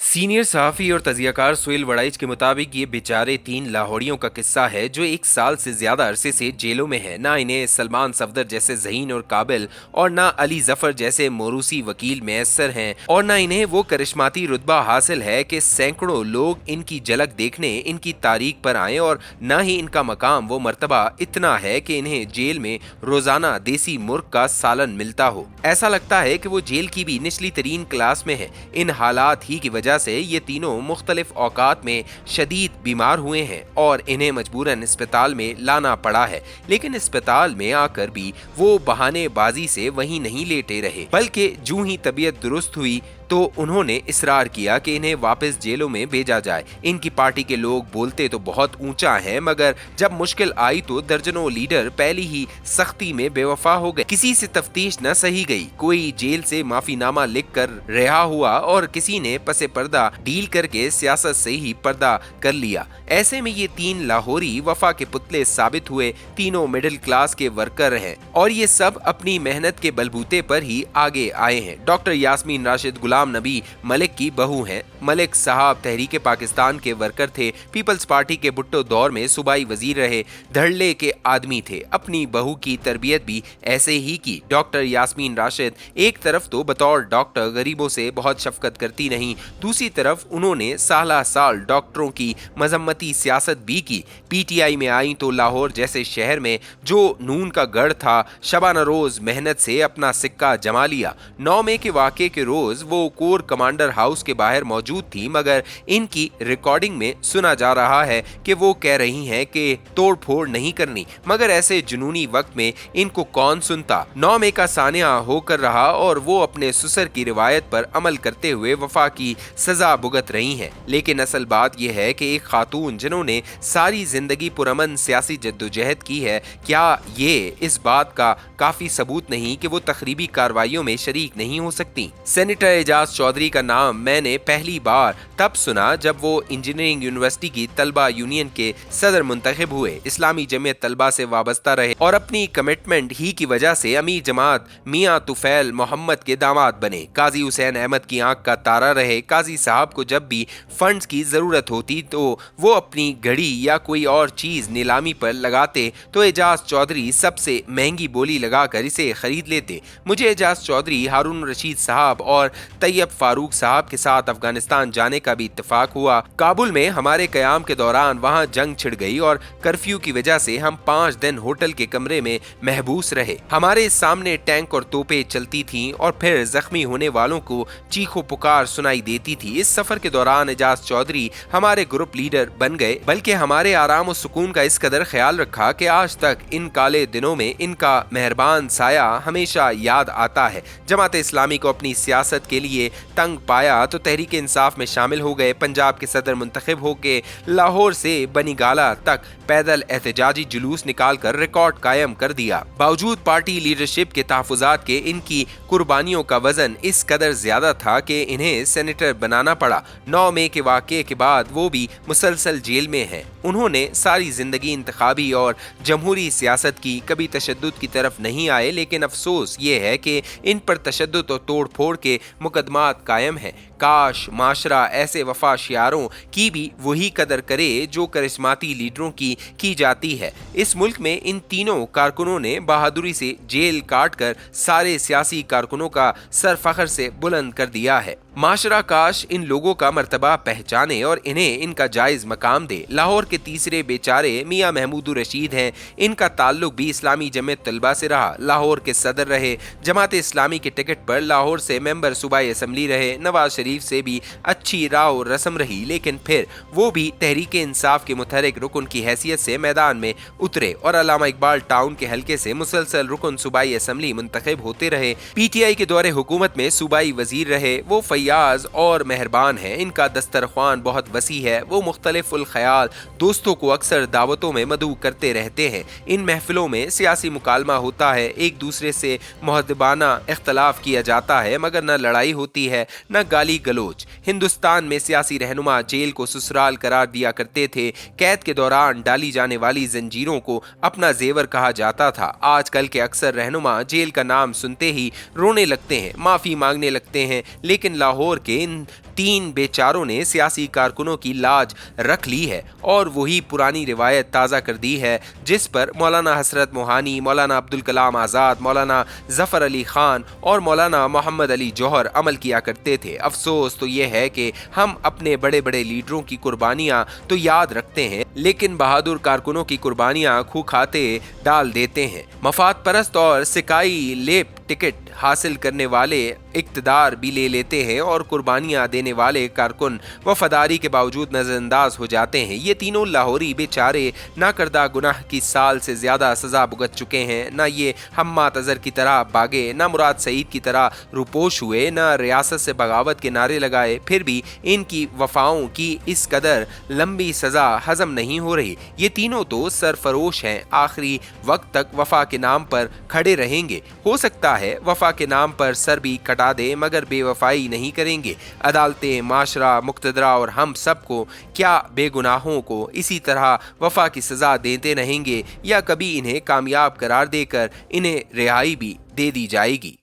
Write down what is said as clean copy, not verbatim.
Senior सहाफ़ी और तज़ियाकार सुहेल वड़ाइच के मुताबिक ये बेचारे 3 लाहौरियों का किस्सा है जो 1 साल से ज़्यादा अरसे से जेलों में हैं। ना इन्हें सलमान सफदर जैसे ज़हीन और काबिल और ना अली ज़फ़र जैसे मोरूसी वकील मैसर हैं और ना इन्हें वो करिश्माती रुतबा हासिल है कि सैकड़ों लोग इनकी झलक देखने इनकी तारीख पर आएँ और ना ही इनका मकाम वो मर्तबा इतना है कि इन्हें जेल में रोज़ाना देसी मुर्ग का सालन मिलता हो। ऐसा लगता है कि वो जेल की भी निचली तरीन क्लास में है। इन हालात ही की वजह से ये तीनों मुख्तलिफ औकात में शदीद बीमार हुए हैं और इन्हें मजबूरन अस्पताल में लाना पड़ा है। लेकिन अस्पताल में आकर भी वो बहानेबाजी से वहीं नहीं लेटे रहे, बल्कि जूं ही तबीयत दुरुस्त हुई तो उन्होंने इसरार किया कि इन्हें वापस जेलों में भेजा जाए। इनकी पार्टी के लोग बोलते तो बहुत ऊंचा हैं, मगर जब मुश्किल आई तो दर्जनों लीडर पहली ही सख्ती में बेवफा हो गए। किसी से तफ्तीश न सही गई, कोई जेल से माफीनामा लिख कर रिहा हुआ और किसी ने पसे पर्दा डील करके सियासत से ही पर्दा कर लिया। ऐसे में ये 3 लाहौरी वफा के पुतले साबित हुए। तीनों मिडिल क्लास के वर्कर हैं और ये सब अपनी मेहनत के बलबूते पर ही आगे आए हैं। डॉक्टर यास्मीन राशिद गुलाम नबी मलिक की बहू हैं। मलिक साहब तहरीके पाकिस्तान के वर्कर थे। पीपल्स पार्टी के भुट्टो दौर में सूबाई वजीर रहे। धड़ल्ले के आदमी थे। अपनी बहू की तरबियत भी ऐसे ही की। डॉक्टर यास्मीन राशिद एक तरफ तो बतौर डॉक्टर गरीबों से बहुत शफकत करती नहीं, दूसरी तरफ उन्होंने साला साल डॉक्टरों की मजम्मती सियासत भी की। पीटीआई में आई तो लाहौर जैसे शहर में जो नून का गढ़ था, शबाना रोज मेहनत से अपना सिक्का जमा लिया। 9 मई के वाक़े के रोज वो कोर कमांडर हाउस के बाहर मौजूद थी, मगर इनकी रिकॉर्डिंग में सुना जा रहा है कि वो कह रही हैं कि तोड़ फोड़ नहीं करनी, मगर ऐसे जुनूनी वक्त में इनको कौन सुनता। 9 मई का सानिया होकर रहा और वो अपने ससुर की रिवायत पर अमल करते हुए वफा की सजा भुगत रही हैं। लेकिन असल बात यह है कि एक खातून जिन्होंने सारी जिंदगी पुरअमन सियासी जद्दोजहद की है, क्या ये इस बात का काफी सबूत नहीं कि वो तखरीबी कार्रवाइयों में शरीक नहीं हो सकती। सेनेटर एजाज चौधरी का नाम मैंने पहली बार तब सुना जब वो इंजीनियरिंग यूनिवर्सिटी की तलबा यूनियन के सदर मुंतखब हुए। इस्लामी जमीयत तलबा से वाबस्ता रहे और अपनी कमिटमेंट ही की वजह से अमीर जमात मियां तुफैल मोहम्मद के दामाद बने। काजी हुसैन अहमद की आंख का तारा रहे। काजी साहब को जब भी फंड्स की जरूरत होती तो वो अपनी घड़ी या कोई और चीज नीलामी पर लगाते तो एजाज चौधरी सबसे महंगी बोली लगाकर इसे खरीद लेते। मुझे एजाज चौधरी, हारून रशीद साहब और तैयब फारूक साहब के साथ अफगानिस्तान जाने का भी इत्तेफाक हुआ। काबुल में हमारे कयाम के दौरान वहां जंग छिड़ गई और कर्फ्यू की वजह से हम 5 दिन होटल के कमरे में महबूस रहे। हमारे सामने टैंक और तोपें चलती थीं और फिर जख्मी होने वालों को चीखो पुकार सुनाई देती थी। इस सफर के दौरान एजाज चौधरी हमारे ग्रुप लीडर बन गए, बल्कि हमारे आराम और सुकून का इस कदर ख्याल रखा कि आज तक इन काले दिनों में इनका मेहरबान साया हमेशा याद आता है। जमात इस्लामी को अपनी सियासत के लिए तंग पाया तो तहरीक इंसाफ में शामिल हो गए। पंजाब के सदर मुंतखब होकर लाहौर से बनीगाला तक पैदल एहतजाजी जुलूस निकाल कर रिकॉर्ड कायम कर दिया। बावजूद पार्टी लीडरशिप के तहफुजात के इनकी कुर्बानियों का वजन इस कदर ज्यादा था कि इन्हें सेनेटर बनाना पड़ा। 9 मई के वाक़े के बाद वो भी मुसलसल जेल में हैं। उन्होंने सारी जिंदगी इंतखाबी और जमहूरी सियासत की, कभी तशद्दुद की तरफ नहीं आए, लेकिन अफसोस ये है कि इन पर तशद्दुद और तोड़ फोड़ के मुकदमात कायम हैं। काश माशरा ऐसे वफाशियारों की भी वही कदर करे जो करिश्माती लीडरों की जाती है। इस मुल्क में इन तीनों कारकुनों ने बहादुरी से जेल काट कर सारे सियासी कारकुनों का सर फख्र से बुलंद कर दिया है। माशरा काश इन लोगों का मर्तबा पहचाने और इन्हें इनका जायज मकाम दे। लाहौर के तीसरे बेचारे मियां महमूद रशीद हैं। इनका ताल्लुक भी इस्लामी जमीयत तलबा से रहा। लाहौर के सदर रहे। जमात इस्लामी के टिकट पर लाहौर से मेंबर सूबाई असम्बली रहे। नवाज शरीफ से भी अच्छी राव रस्म रही, लेकिन फिर वो भी तहरीक इंसाफ के मुतहरिक रुकन की हैसियत से मैदान में उतरे और अल्लामा इकबाल टाउन के हल्के से मुसलसल रुकन सूबाई असम्बली मुंतखब होते रहे। पीटीआई के दौरे हुकूमत में सूबाई वजीर रहे। वो फयाज और मेहरबान है। इनका दस्तरख्वान बहुत वसी है। वो मुख्तलिफुल ख्याल दोस्तों को अक्सर दावतों में मदऊ करते रहते हैं। इन महफिलों में सियासी मुकालमा होता है, एक दूसरे से मुहद्दबाना इख्तलाफ किया जाता है, मगर न लड़ाई होती है न गाली गलोच। हिंदुस्तान में सियासी रहनुमा जेल को ससुराल करार दिया करते थे। कैद के दौरान डाली जाने वाली जंजीरों को अपना जेवर कहा जाता था। आजकल के अक्सर रहनुमा जेल का नाम सुनते ही रोने लगते हैं, माफी मांगने लगते हैं, लेकिन लाहौर के इन तीन बेचारों ने सियासी कारकुनों की लाज रख ली है और वही पुरानी रिवायत ताज़ा कर दी है जिस पर मौलाना हसरत मोहानी, मौलाना अब्दुल कलाम आज़ाद, मौलाना जफ़र अली खान और मौलाना मोहम्मद अली जौहर अमल किया करते थे। अफसोस तो ये है कि हम अपने बड़े बड़े लीडरों की कुर्बानियाँ तो याद रखते हैं, लेकिन बहादुर कारकुनों की कुर्बानियाँ खूह खाते डाल देते हैं। मफाद परस्त और सिकाई लेप टिकट हासिल करने वाले इक्तदार भी ले लेते हैं और कुर्बानियां देने वाले कारकुन वफादारी के बावजूद नजरअंदाज हो जाते हैं। ये तीनों लाहौरी बेचारे ना करदा गुनाह की साल से ज्यादा सजा भुगत चुके हैं, ना ये हम्मात अजहर की तरह भागे, ना मुराद सईद की तरह रुपोश हुए, ना रियासत से बगावत के नारे लगाए, फिर भी इनकी वफाओं की इस कदर लंबी सजा हजम नहीं हो रही। ये तीनों तो सरफरोश हैं, आखिरी वक्त तक वफा के नाम पर खड़े रहेंगे। हो सकता है वफा के नाम पर सर भी कटा दे मगर बेवफाई नहीं करेंगे। अदालतें, माशरा, मुक्तदरा और हम सबको क्या बेगुनाहों को इसी तरह वफा की सजा देते रहेंगे या कभी इन्हें कामयाब करार देकर इन्हें रिहाई भी दे दी जाएगी।